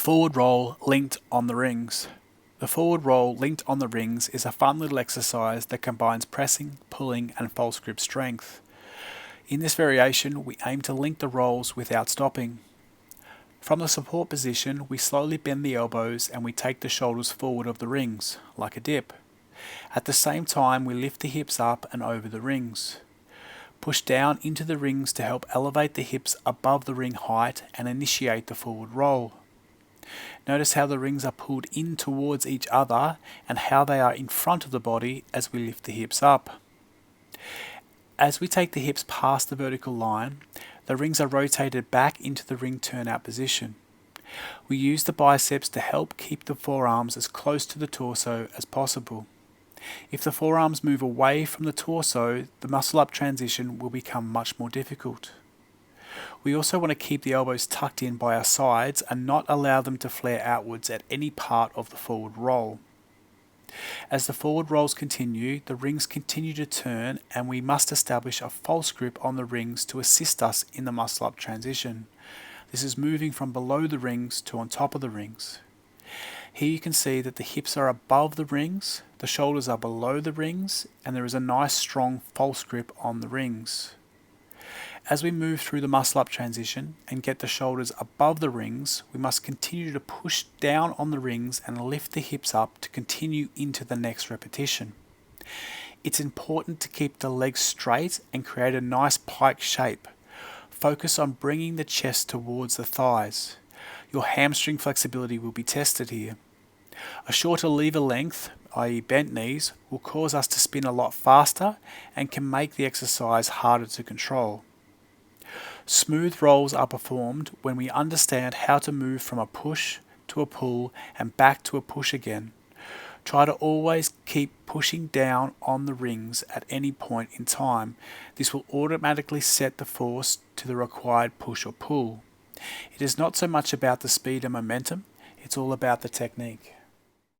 Forward roll linked on the rings. The forward roll linked on the rings is a fun little exercise that combines pressing, pulling and false grip strength. In this variation, we aim to link the rolls without stopping. From the support position, we slowly bend the elbows and we take the shoulders forward of the rings, like a dip. At the same time, we lift the hips up and over the rings. Push down into the rings to help elevate the hips above the ring height and initiate the forward roll. Notice how the rings are pulled in towards each other and how they are in front of the body as we lift the hips up. As we take the hips past the vertical line, the rings are rotated back into the ring turnout position. We use the biceps to help keep the forearms as close to the torso as possible. If the forearms move away from the torso, the muscle-up transition will become much more difficult. We also want to keep the elbows tucked in by our sides and not allow them to flare outwards at any part of the forward roll. As the forward rolls continue, the rings continue to turn and we must establish a false grip on the rings to assist us in the muscle-up transition. This is moving from below the rings to on top of the rings. Here you can see that the hips are above the rings, the shoulders are below the rings, and there is a nice strong false grip on the rings. As we move through the muscle-up transition and get the shoulders above the rings, we must continue to push down on the rings and lift the hips up to continue into the next repetition. It's important to keep the legs straight and create a nice pike shape. Focus on bringing the chest towards the thighs. Your hamstring flexibility will be tested here. A shorter lever length, i.e. bent knees, will cause us to spin a lot faster and can make the exercise harder to control. Smooth rolls are performed when we understand how to move from a push to a pull and back to a push again. Try to always keep pushing down on the rings at any point in time. This will automatically set the force to the required push or pull. It is not so much about the speed and momentum, it's all about the technique.